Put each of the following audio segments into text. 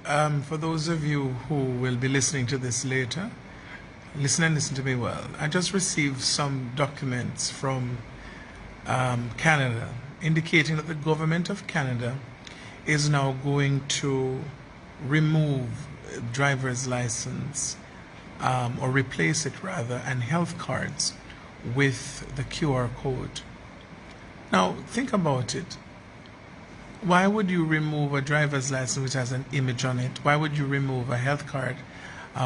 For those of you who will be listening to this later, listen to me well. I just received some documents from Canada indicating that the government of Canada is now going to remove driver's license or replace it rather, and health cards with the QR code. Now think about it. Why would you remove a driver's license which has an image on it? Why would you remove a health card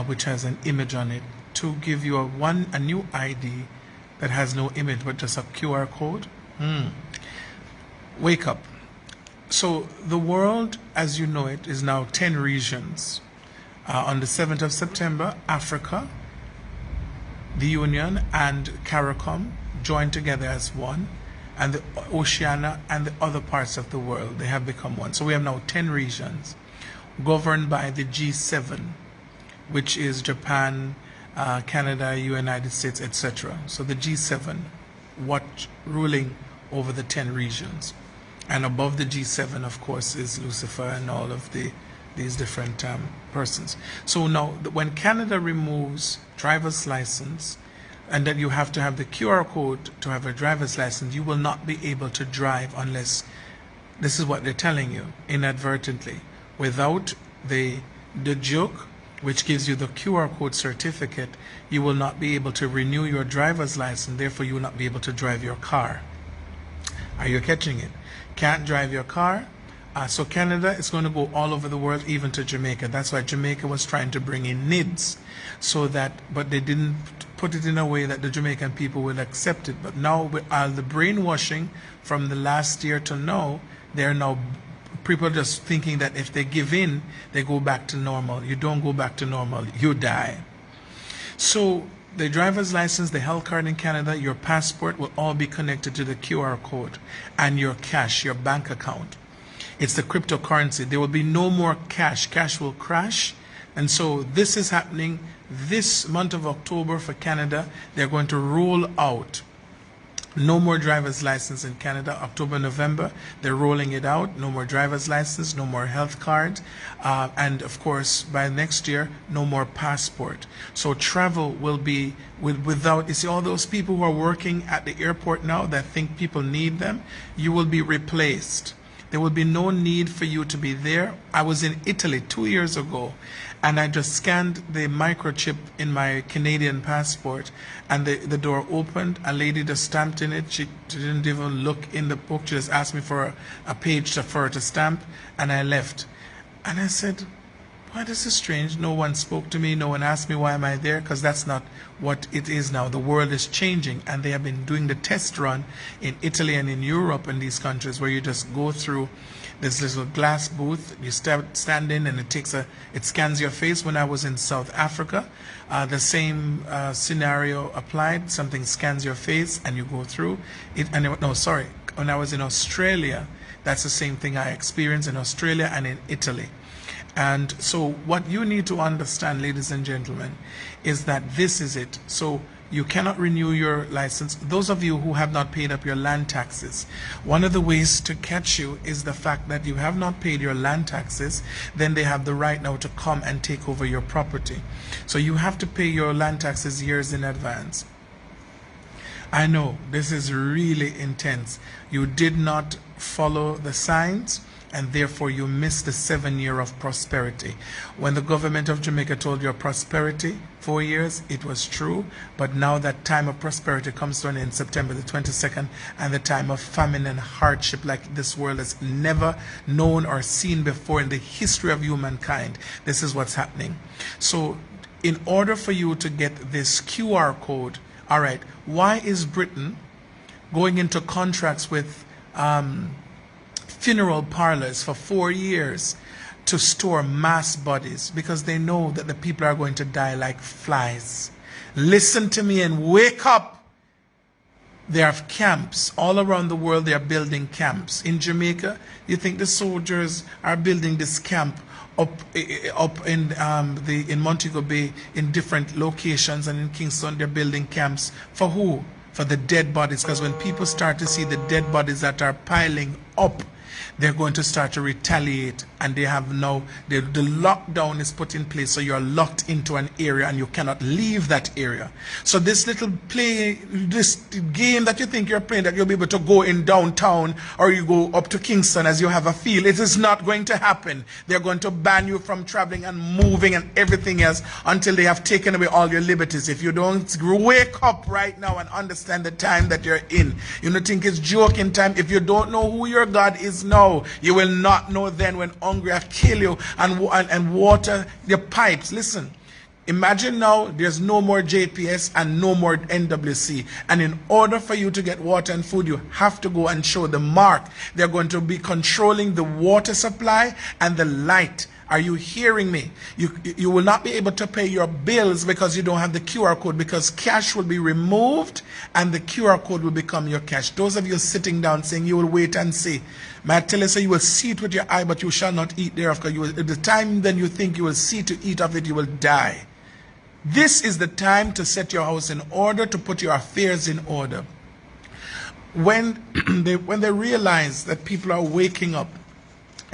which has an image on it to give you a new ID that has no image but just a QR code? Wake up. So the world as you know it is now 10 regions. On the 7th of September, Africa, the Union and CARICOM joined together as one, and the Oceania and the other parts of the world, they have become one. So we have now 10 regions governed by the G7, which is Japan, Canada, United States, etc. So the G7, ruling over the 10 regions. And above the G7, of course, is Lucifer and all of these different persons. So now, when Canada removes driver's license, and that you have to have the QR code to have a driver's license, you will not be able to drive unless, this is what they're telling you, inadvertently, without the digg, which gives you the QR code certificate, you will not be able to renew your driver's license, therefore you will not be able to drive your car. Are you catching it? Can't drive your car. So Canada is going to go all over the world, even to Jamaica. That's why Jamaica was trying to bring in NIDS, but they didn't put it in a way that the Jamaican people would accept it. But now, with all the brainwashing from the last year to now, they're now people just thinking that if they give in, they go back to normal. You don't go back to normal, you die. So the driver's license, the health card in Canada, your passport will all be connected to the QR code, and your cash, your bank account. It's the cryptocurrency. There will be no more cash. Cash will crash. And so this is happening this month of October for Canada. They're going to roll out no more driver's license in Canada. October, November, they're rolling it out. No more driver's license, no more health card. And of course, by next year, no more passport. So travel will be without, you see all those people who are working at the airport now that think people need them, you will be replaced. There will be no need for you to be there. I was in Italy 2 years ago, and I just scanned the microchip in my Canadian passport, and the door opened. A lady just stamped in it. She didn't even look in the book. She just asked me for a page for her to stamp, and I left. And I said, why, this is strange. No one spoke to me. No one asked me why am I there, because that's not what it is now. The world is changing, and they have been doing the test run in Italy and in Europe and these countries where you just go through this little glass booth. You stand in, and it scans your face. When I was in South Africa, the same scenario applied. Something scans your face, and you go through it. When I was in Australia, that's the same thing I experienced in Australia and in Italy. And so what you need to understand, ladies and gentlemen, is that this is it. So you cannot renew your license. Those of you who have not paid up your land taxes, one of the ways to catch you is the fact that you have not paid your land taxes. Then they have the right now to come and take over your property. So you have to pay your land taxes years in advance. I know this is really intense. You did not follow the signs, and therefore you missed the 7 year of prosperity. When the government of Jamaica told you prosperity, 4 years, it was true, but now that time of prosperity comes to an end, September the 22nd, and the time of famine and hardship like this world has never known or seen before in the history of humankind. This is what's happening. So in order for you to get this QR code, all right, why is Britain going into contracts with funeral parlors for 4 years to store mass bodies? Because they know that the people are going to die like flies. Listen to me and wake up. There are camps all around the world. They are building camps. In Jamaica, you think the soldiers are building this camp up in Montego Bay in different locations, and in Kingston they're building camps for who? For the dead bodies. Because when people start to see the dead bodies that are piling up they're going to start to retaliate, and they have now, the lockdown is put in place, so you're locked into an area and you cannot leave that area. So this little this game that you think you're playing, that you'll be able to go in downtown or you go up to Kingston as you have a feel, it is not going to happen. They're going to ban you from traveling and moving and everything else until they have taken away all your liberties. If you don't wake up right now and understand the time that you're in, you don't think it's joking time. If you don't know who your God is now, you will not know then when hungry have killed you and water your pipes. Listen, imagine now there's no more JPS and no more NWC, and in order for you to get water and food, you have to go and show the mark. They're going to be controlling the water supply and the light. Are you hearing me? You will not be able to pay your bills because you don't have the QR code, because cash will be removed and the QR code will become your cash. Those of you sitting down saying you will wait and see, may I tell you, so you will see it with your eye, but you shall not eat thereof. Because at the time then you think you will see to eat of it, you will die. This is the time to set your house in order, to put your affairs in order. When they realize that people are waking up,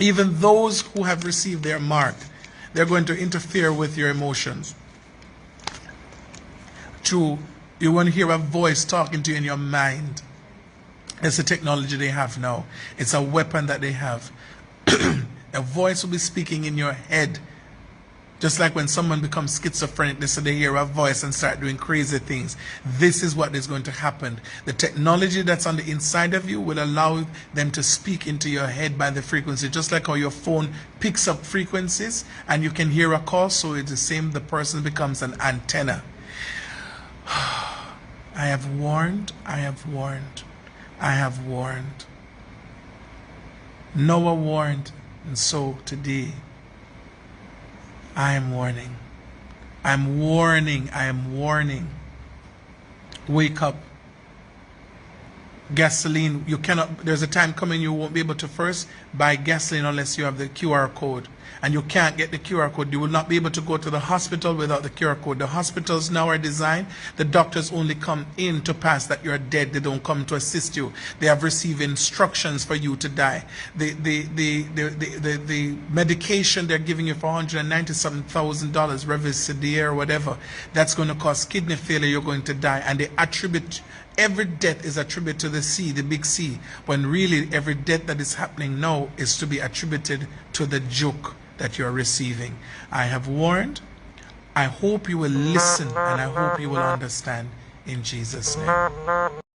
even those who have received their mark, they're going to interfere with your emotions. You want to hear a voice talking to you in your mind. It's the technology they have now. It's a weapon that they have. A voice will be speaking in your head. Just like when someone becomes schizophrenic, they hear a voice and start doing crazy things. This is what is going to happen. The technology that's on the inside of you will allow them to speak into your head by the frequency. Just like how your phone picks up frequencies and you can hear a call, so it's the same. The person becomes an antenna. I have warned, I have warned, I have warned. Noah warned, and so today I am warning. I'm warning. I am warning. Wake up. Gasoline, you cannot, there's a time coming you won't be able to first buy gasoline unless you have the QR code. And you can't get the QR code. You will not be able to go to the hospital without the QR code. The hospitals now are designed, the doctors only come in to pass that you're dead. They don't come to assist you. They have received instructions for you to die. The medication they're giving you for $197,000, Revisidir or whatever, that's going to cause kidney failure. You're going to die. And they attribute, every death is attributed to the C, the big C, when really every death that is happening now is to be attributed to the joke that you're receiving. I have warned. I hope you will listen, and I hope you will understand in Jesus' name.